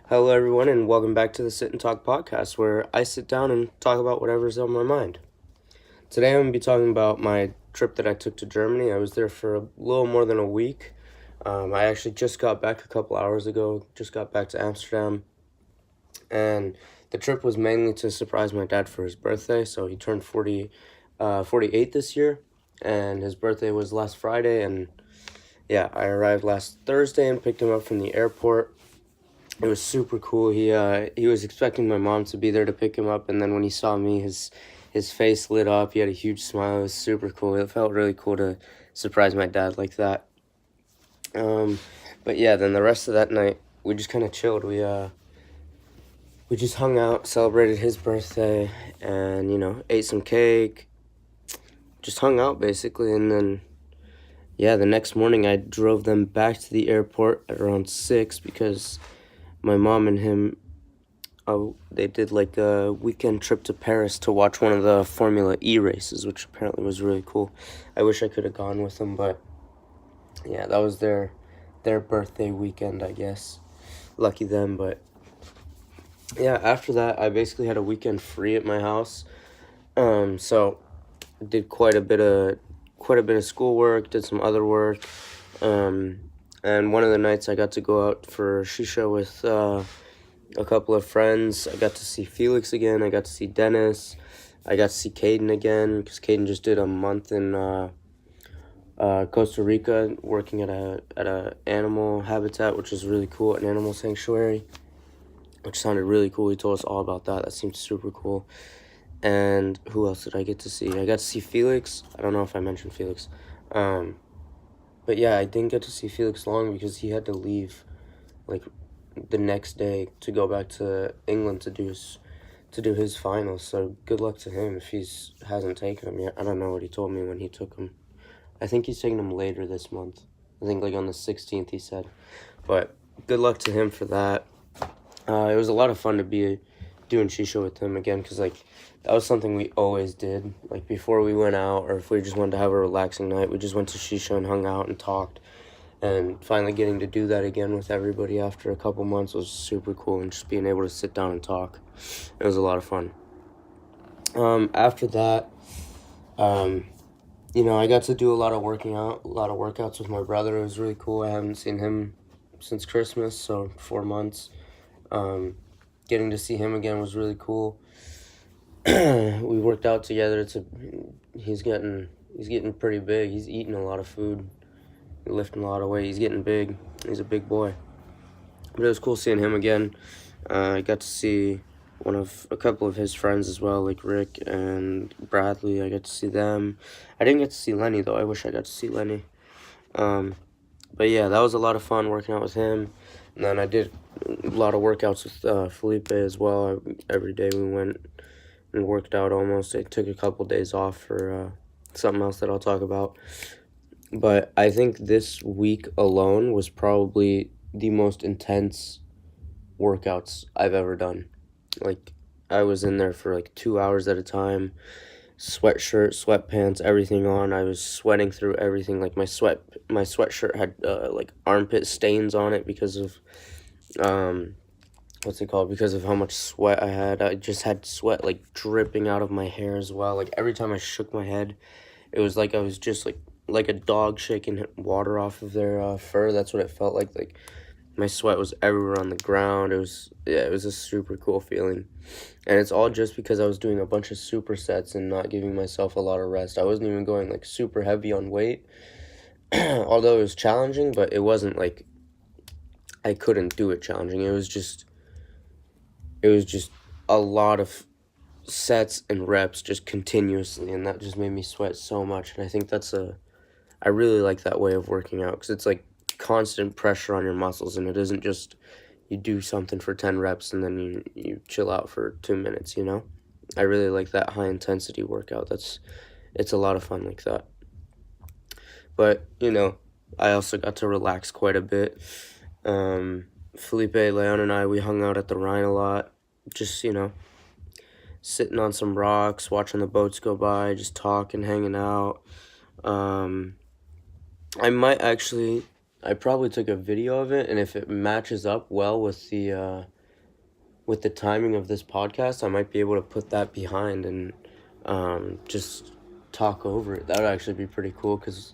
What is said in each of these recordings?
Hello, everyone, and welcome back to the Sit and Talk podcast, where I sit down and talk about whatever's on my mind. Today, I'm going to be talking about my trip that I took to Germany. I was there for a little more than a week. I actually just got back a couple hours ago, just got back to Amsterdam, and the trip was mainly to surprise my dad for his birthday. So he turned 48 this year, and his birthday was last Friday, and yeah, I arrived last Thursday and picked him up from the airport. It was super cool. He was expecting my mom to be there to pick him up, and then when he saw me, his face lit up. He had a huge smile. It was super cool. It felt really cool to surprise my dad like that. Um, but yeah, then the rest of that night, we just kind of chilled. We just hung out, celebrated his birthday, and ate some cake. Just hung out basically, and then yeah, the next morning I drove them back to the airport at around 6 because my mom and him, they did like a weekend trip to Paris to watch one of the Formula E races, which apparently was really cool. I wish I could have gone with them, but yeah, that was their birthday weekend, I guess. Lucky them, but yeah, after that, I basically had a weekend free at my house. So I did quite a bit of schoolwork, did some other work. And one of the nights I got to go out for shisha with a couple of friends. I got to see Felix again. I got to see Dennis. I got to see Caden again because Caden just did a month in Costa Rica working at a animal habitat, which is really cool, an animal sanctuary, which sounded really cool. He told us all about that. That seemed super cool. And who else did I get to see? I got to see Felix. I don't know if I mentioned Felix. But yeah, I didn't get to see Felix long because he had to leave like the next day to go back to England to do his finals. So good luck to him if he's hasn't taken him yet. I don't know what he told me when he took him. I think he's taking him later this month. I think like on the 16th he said. But good luck to him for that. It was a lot of fun to be doing shisha with him again because like that was something we always did. Like before we went out or if we just wanted to have a relaxing night, we just went to shisha and hung out and talked. And finally getting to do that again with everybody after a couple months was super cool, and just being able to sit down and talk. It was a lot of fun. After that, I got to do a lot of workouts with my brother. It was really cool. I haven't seen him since Christmas, so 4 months. Getting to see him again was really cool. We worked out together. He's getting pretty big. He's eating a lot of food, lifting a lot of weight. He's getting big. He's a big boy. But it was cool seeing him again. I got to see a couple of his friends as well, like Rick and Bradley. I got to see them. I didn't get to see Lenny though. I wish I got to see Lenny. But yeah, that was a lot of fun working out with him. And then I did a lot of workouts with Felipe as well. Every day we went and worked out almost. I took a couple days off for something else that I'll talk about. But I think this week alone was probably the most intense workouts I've ever done. Like, I was in there for like 2 hours at a time, sweatshirt, sweatpants, everything on. I was sweating through everything. Like my sweatshirt had like armpit stains on it because of what's it called? Because of how much sweat I had. I just had sweat like dripping out of my hair as well. Like every time I shook my head, it was like I was just like a dog shaking water off of their fur. That's what it felt like. Like my sweat was everywhere on the ground. It was a super cool feeling. And it's all just because I was doing a bunch of supersets and not giving myself a lot of rest. I wasn't even going like super heavy on weight. Although it was challenging, but it wasn't like I couldn't do it challenging. It was just a lot of sets and reps just continuously, and that just made me sweat so much. And I think I really like that way of working out because it's like constant pressure on your muscles, and it isn't just you do something for 10 reps and then you chill out for 2 minutes, I really like that high intensity workout. It's a lot of fun like that. But, I also got to relax quite a bit. Felipe, Leon, and I, we hung out at the Rhine a lot. Just, sitting on some rocks, watching the boats go by, just talking, hanging out. I might actually I probably took a video of it, and if it matches up well with the timing of this podcast, I might be able to put that behind and just talk over it. That would actually be pretty cool because,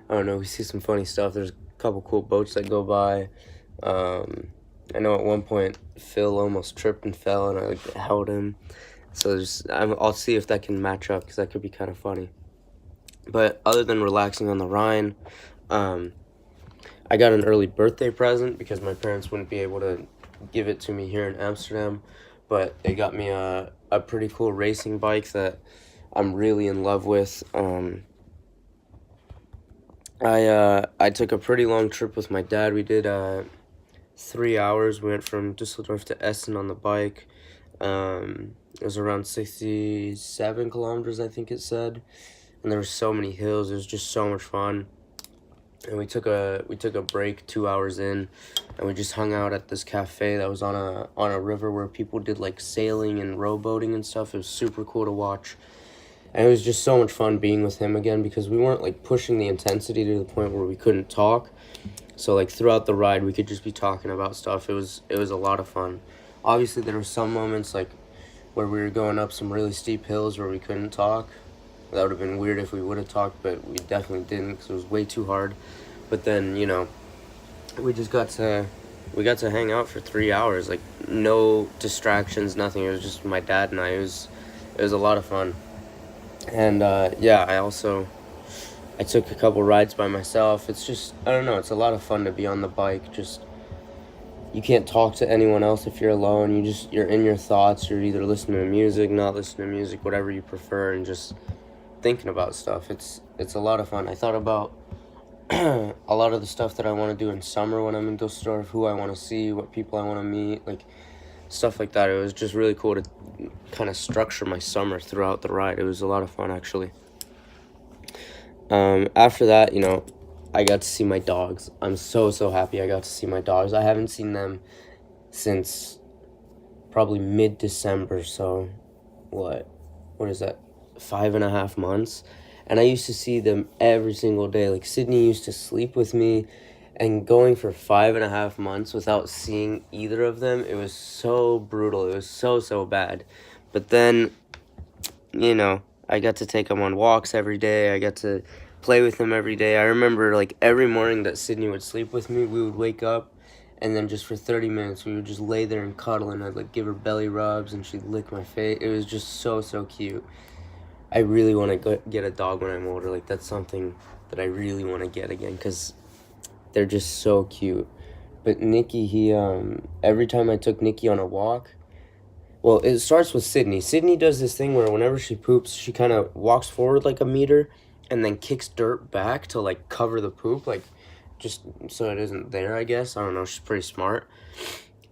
I don't know, we see some funny stuff. There's a couple cool boats that go by. I know at one point Phil almost tripped and fell, and I held him. So I'll see if that can match up because that could be kind of funny. But other than relaxing on the Rhine, I got an early birthday present because my parents wouldn't be able to give it to me here in Amsterdam, but they got me a pretty cool racing bike that I'm really in love with. I took a pretty long trip with my dad. We did 3 hours. We went from Dusseldorf to Essen on the bike. It was around 67 kilometers, I think it said, and there were so many hills. It was just so much fun. And we took a break 2 hours in, and we just hung out at this cafe that was on a river where people did like sailing and rowboating and stuff. It was super cool to watch. And it was just so much fun being with him again because we weren't like pushing the intensity to the point where we couldn't talk. So like throughout the ride we could just be talking about stuff. It was a lot of fun. Obviously there were some moments like where we were going up some really steep hills where we couldn't talk. That would have been weird if we would have talked, but we definitely didn't because it was way too hard. But then, we just got to hang out for 3 hours, like no distractions, nothing. It was just my dad and I. It was a lot of fun. And I took a couple rides by myself. It's just, I don't know, it's a lot of fun to be on the bike. Just, you can't talk to anyone else if you're alone. You're in your thoughts. You're either listening to music, not listening to music, whatever you prefer, and just thinking about stuff. It's a lot of fun. I thought about a lot of the stuff that I want to do in summer when I'm in Dusseldorf, who I want to see, what people I want to meet, like stuff like that. It was just really cool to kind of structure my summer throughout the ride. It was a lot of fun, actually. After that, I got to see my dogs. I'm so happy I got to see my dogs. I haven't seen them since probably mid-December, so what is that, 5.5 months? And I used to see them every single day. Like, Sydney used to sleep with me, and going for 5.5 months without seeing either of them, it was so brutal. It was so bad. But then, I got to take them on walks every day. I got to play with them every day. I remember, like, every morning that Sydney would sleep with me, we would wake up, and then just for 30 minutes, we would just lay there and cuddle, and I'd, like, give her belly rubs, and she'd lick my face. It was just so cute. I really want to get a dog when I'm older. Like, that's something that I really want to get again, because they're just so cute. But Nikki, every time I took Nikki on a walk, well, it starts with Sydney. Sydney does this thing where whenever she poops, she kind of walks forward like a meter and then kicks dirt back to, like, cover the poop, like, just so it isn't there, I guess. I don't know. She's pretty smart.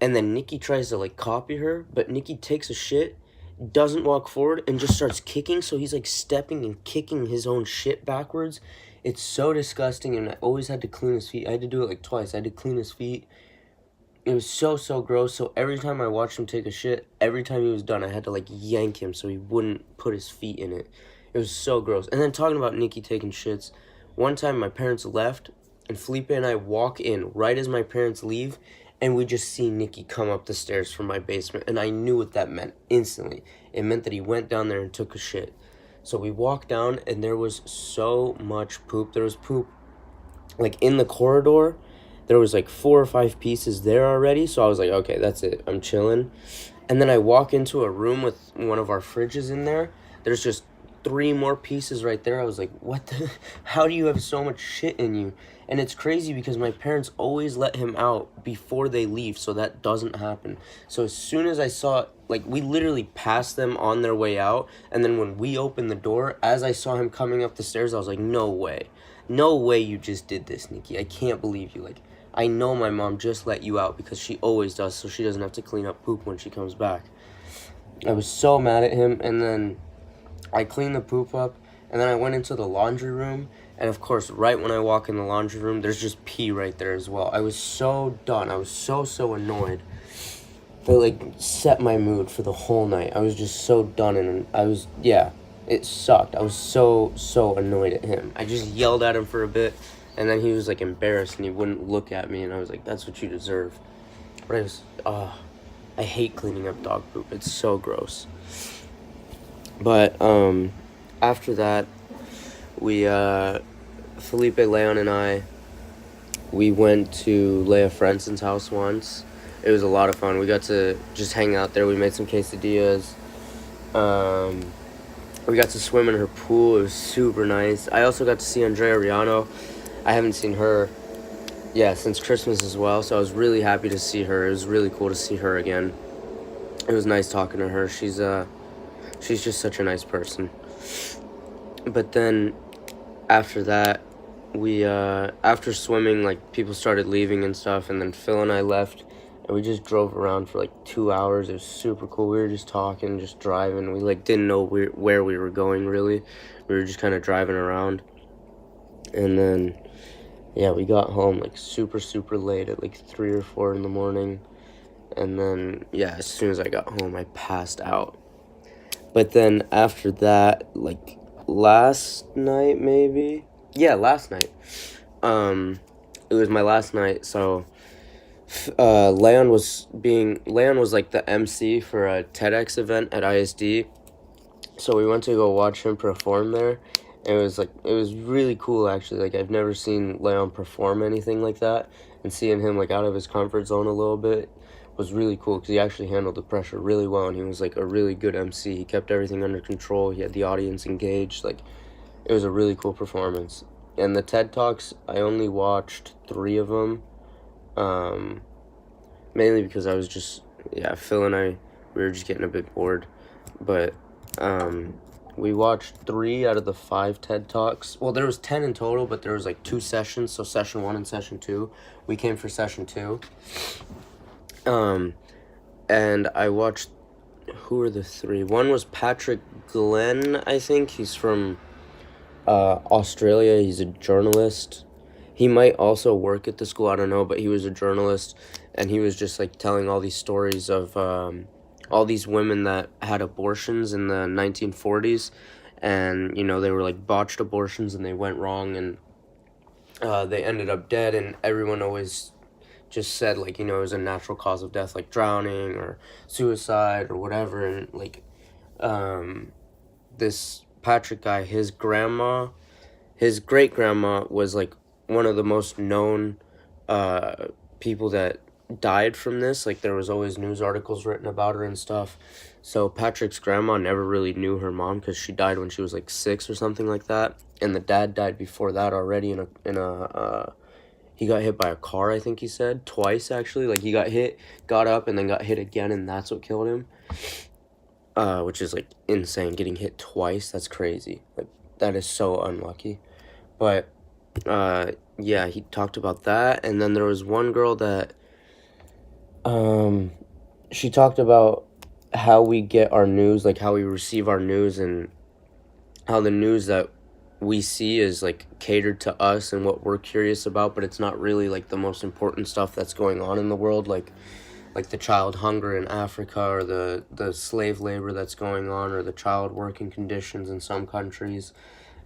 And then Nikki tries to, like, copy her, but Nikki takes a shit, doesn't walk forward, and just starts kicking. So he's, like, stepping and kicking his own shit backwards. It's so disgusting, and I always had to clean his feet. I had to do it, like, twice. I had to clean his feet. It was so gross. So every time I watched him take a shit, every time he was done, I had to, like, yank him so he wouldn't put his feet in it. It was so gross. And then talking about Nikki taking shits, one time my parents left, and Felipe and I walk in right as my parents leave, and we just see Nikki come up the stairs from my basement, and I knew what that meant instantly. It meant that he went down there and took a shit. So we walked down, and there was so much poop. There was poop, like, in the corridor. There was, like, 4 or 5 pieces there already, so I was like, okay, that's it. I'm chilling. And then I walk into a room with one of our fridges in there. There's just 3 more pieces right there. I was like, what the? How do you have so much shit in you? And it's crazy because my parents always let him out before they leave, so that doesn't happen. So as soon as I saw, like, we literally passed them on their way out, and then when we opened the door, as I saw him coming up the stairs, I was like, no way. No way you just did this, Nikki. I can't believe you. Like, I know my mom just let you out because she always does, so she doesn't have to clean up poop when she comes back. I was so mad at him, and then I cleaned the poop up, and then I went into the laundry room, and of course, right when I walk in the laundry room, there's just pee right there as well. I was so done. I was so annoyed. It, like, set my mood for the whole night. I was just so done, and it sucked. I was so annoyed at him. I just yelled at him for a bit, And then he was like embarrassed and he wouldn't look at me, and I was like, that's what you deserve. But I hate cleaning up dog poop. It's so gross. But after that, we Felipe, Leon, and I, we went to Leia Frenson's house once. It was a lot of fun. We got to just hang out there. We made some quesadillas. We got to swim in her pool. It was super nice. I also got to see Andrea Riano. I haven't seen her, since Christmas as well, so I was really happy to see her. It was really cool to see her again. It was nice talking to her. She's just such a nice person. But then after that, we after swimming, like, people started leaving and stuff, and then Phil and I left, and we just drove around for like 2 hours. It was super cool. We were just talking, just driving. We like didn't know where we were going really. We were just kind of driving around, and then we got home like super late at like 3 or 4 in the morning, and then as soon as I got home, I passed out. But then after that, like last night maybe. Yeah, last night. It was my last night, so Leon was like the MC for a TEDx event at ISD. So we went to go watch him perform there. And it was really cool actually. Like, I've never seen Leon perform anything like that, and seeing him like out of his comfort zone a little bit was really cool because he actually handled the pressure really well, and he was like a really good MC. He kept everything under control. He had the audience engaged. Like, it was a really cool performance. And the TED Talks, I only watched 3 of them, mainly because I was just, Phil and I, we were just getting a bit bored. But we watched 3 out of the 5 TED Talks. Well, there was 10 in total, but there was like 2 sessions, so session 1 and session 2. We came for session 2. And I watched, who are the 3? One was Patrick Glenn, I think. He's from Australia. He's a journalist. He might also work at the school, I don't know, but he was a journalist, and he was just like telling all these stories of all these women that had abortions in the 1940s, and they were like botched abortions, and they went wrong, and they ended up dead, and everyone always just said, like, it was a natural cause of death, like drowning or suicide or whatever. And like this Patrick guy, his great grandma was like one of the most known people that died from this. Like, there was always news articles written about her and stuff. So Patrick's grandma never really knew her mom because she died when she was like 6 or something like that, and the dad died before that already in a he got hit by a car, I think he said, twice actually. Like, he got hit, got up, and then got hit again, and that's what killed him. Which is like insane. Getting hit twice, that's crazy. Like, that is so unlucky. But he talked about that. And then there was one girl that she talked about how we get our news, like how we receive our news, and how the news that we see is like catered to us and what we're curious about, but it's not really like the most important stuff that's going on in the world, like the child hunger in Africa, or the slave labor that's going on, or the child working conditions in some countries.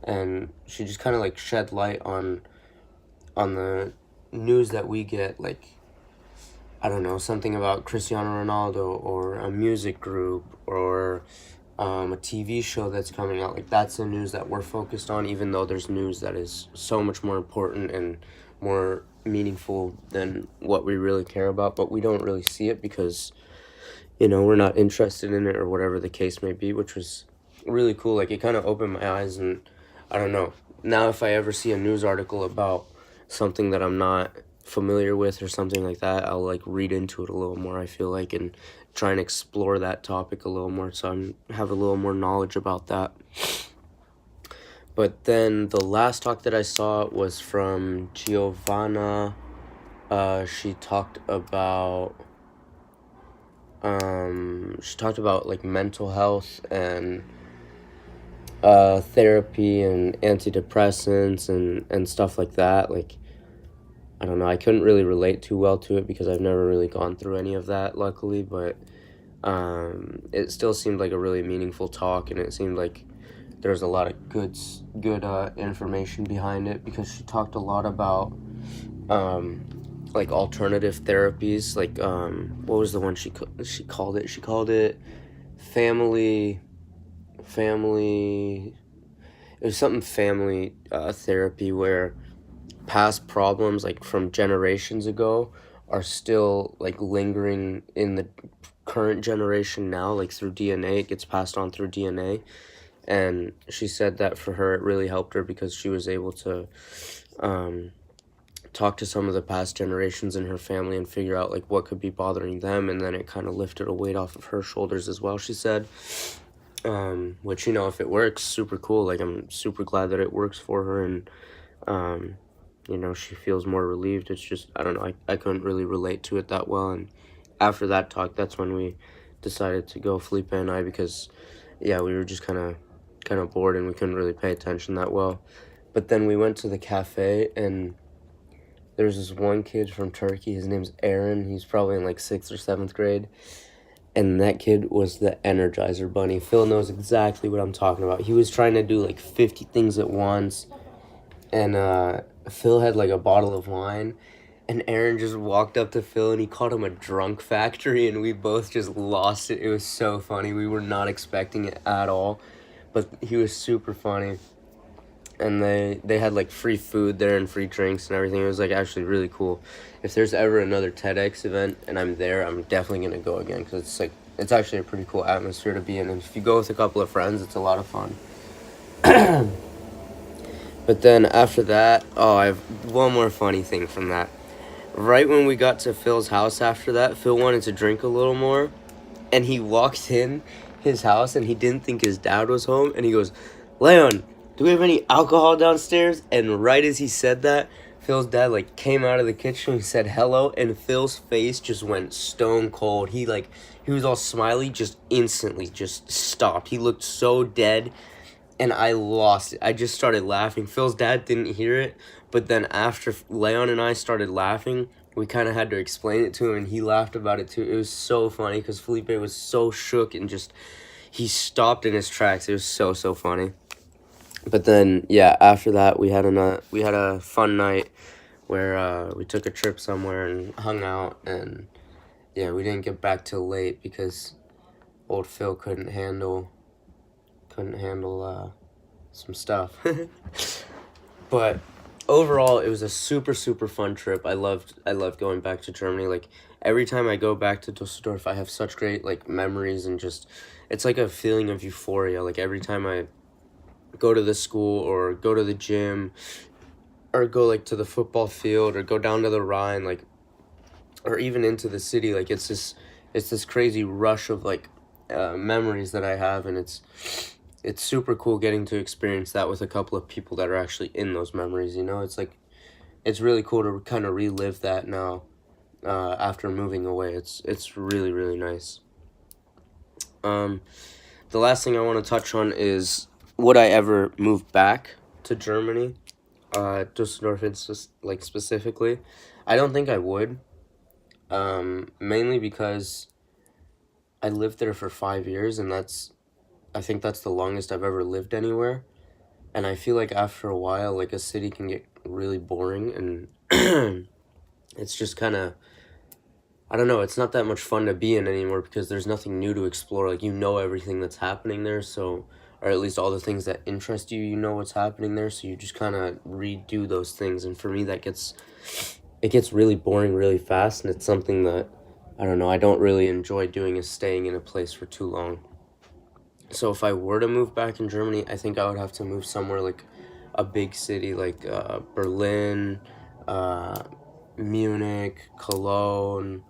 And she just kind of like shed light on the news that we get, like, I don't know, something about Cristiano Ronaldo or a music group or a TV show that's coming out. Like, that's the news that we're focused on, even though there's news that is so much more important and more meaningful than what we really care about, but we don't really see it because, we're not interested in it, or whatever the case may be, which was really cool. Like, it kind of opened my eyes, and I don't know, now if I ever see a news article about something that I'm not familiar with or something like that, I'll like read into it a little more, I feel like, and try and explore that topic a little more, so I have a little more knowledge about that. But then the last talk that I saw was from Giovanna. She talked about like mental health and therapy and antidepressants and stuff like that. Like, I don't know, I couldn't really relate too well to it because I've never really gone through any of that, luckily, but it still seemed like a really meaningful talk, and it seemed like there's a lot of good information behind it, because she talked a lot about like alternative therapies, like what was the one she called it? She called it family. It was something family therapy, where past problems like from generations ago are still like lingering in the current generation now, like through DNA. It gets passed on through DNA. And she said that for her it really helped her, because she was able to talk to some of the past generations in her family and figure out like what could be bothering them, and then it kind of lifted a weight off of her shoulders as well, she said. Which, if it works, super cool. Like, I'm super glad that it works for her, and she feels more relieved. It's just, I don't know, I couldn't really relate to it that well. And after that talk, that's when we decided to go, Felipe and I, because we were just kind of bored and we couldn't really pay attention that well. But then we went to the cafe, and there's this one kid from Turkey. His name's Aaron. He's probably in like 6th or 7th grade. And that kid was the Energizer Bunny. Phil knows exactly what I'm talking about. He was trying to do like 50 things at once. And Phil had like a bottle of wine. And Aaron just walked up to Phil and he called him a drunk factory. And we both just lost it. It was so funny. We were not expecting it at all. But he was super funny. And they had like free food there and free drinks and everything. It was like actually really cool. If there's ever another TEDx event and I'm there, I'm definitely gonna go again, because it's actually a pretty cool atmosphere to be in. And if you go with a couple of friends, it's a lot of fun. But then after that, I have one more funny thing from that. Right when we got to Phil's house after that, Phil wanted to drink a little more, and he walked in his house and he didn't think his dad was home, and he goes, "Leon, do we have any alcohol downstairs?" And right as he said that, Phil's dad like came out of the kitchen and said hello, and Phil's face just went stone cold. He was all smiley, just instantly just stopped. He looked so dead, and I lost it. I just started laughing. Phil's dad didn't hear it, but then after Leon and I started laughing, we kind of had to explain it to him, and he laughed about it too. It was so funny, because Felipe was so shook and just, he stopped in his tracks. It was so funny. But then, after that, we had a fun night where we took a trip somewhere and hung out, and we didn't get back till late because old Phil couldn't handle some stuff. But overall, it was a super fun trip. I loved going back to Germany. Like, every time I go back to Dusseldorf, I have such great like memories, and just, it's like a feeling of euphoria. Like, every time I go to the school or go to the gym or go like to the football field or go down to the Rhine, like, or even into the city, like, it's this crazy rush of like memories that I have, and it's super cool getting to experience that with a couple of people that are actually in those memories. It's like, it's really cool to kind of relive that now after moving away. It's really nice. The last thing I want to touch on is, would I ever move back to Germany? Dusseldorf, it's just like specifically, I don't think I would. Mainly because I lived there for 5 years, and I think that's the longest I've ever lived anywhere. And I feel like after a while, like, a city can get really boring, and it's just kind of, I don't know, it's not that much fun to be in anymore, because there's nothing new to explore. Like, everything that's happening there, so, or at least all the things that interest you, what's happening there, so you just kind of redo those things. And for me, it gets really boring really fast, and it's something that, I don't know, I don't really enjoy doing, is staying in a place for too long. So if I were to move back in Germany, I think I would have to move somewhere like a big city, like Berlin, Munich, Cologne,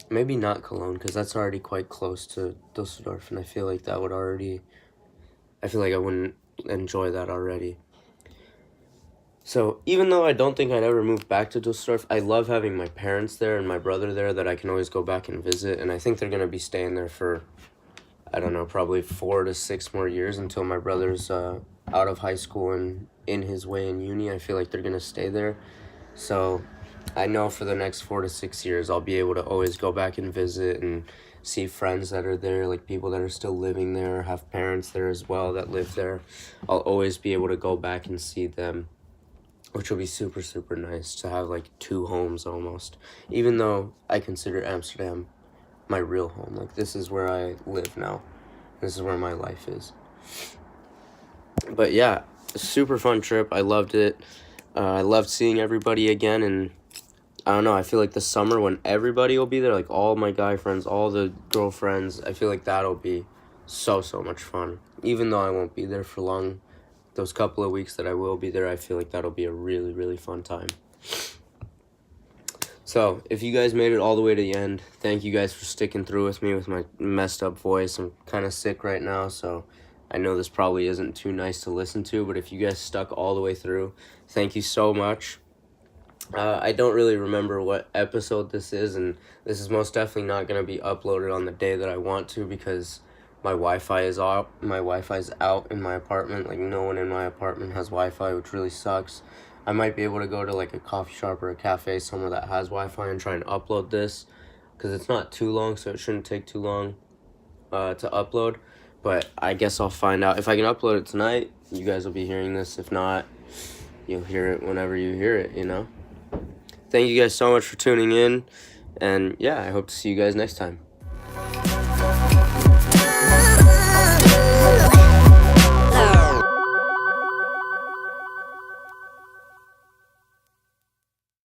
maybe not Cologne, because that's already quite close to Dusseldorf, and I feel like I wouldn't enjoy that already. So even though I don't think I'd ever move back to Dusseldorf, I love having my parents there and my brother there that I can always go back and visit, and I think they're going to be staying there for, I don't know, probably 4 to 6 more years until my brother's out of high school and in his way in uni. I feel like they're going to stay there. So I know for the next 4 to 6 years, I'll be able to always go back and visit and see friends that are there, like people that are still living there, have parents there as well that live there. I'll always be able to go back and see them, which will be super, super nice to have like two homes almost. Even though I consider Amsterdam my real home. Like, this is where I live now. This is where my life is. But yeah, super fun trip. I loved it. I loved seeing everybody again, and I don't know, I feel like the summer when everybody will be there, like all my guy friends, all the girlfriends, I feel like that'll be so, so much fun. Even though I won't be there for long, those couple of weeks that I will be there, I feel like that'll be a really, really fun time. So, if you guys made it all the way to the end, thank you guys for sticking through with me with my messed up voice. I'm kind of sick right now, so I know this probably isn't too nice to listen to, but if you guys stuck all the way through, thank you so much. I don't really remember what episode this is, and this is most definitely not going to be uploaded on the day that I want to because my Wi-Fi is out. My Wi-Fi's out in my apartment. Like, no one in my apartment has Wi-Fi, which really sucks. I might be able to go to like a coffee shop or a cafe somewhere that has Wi-Fi and try and upload this because it's not too long, so it shouldn't take too long to upload. But I guess I'll find out. If I can upload it tonight, you guys will be hearing this. If not, you'll hear it whenever you hear it, you know? Thank you guys so much for tuning in, and yeah, I hope to see you guys next time.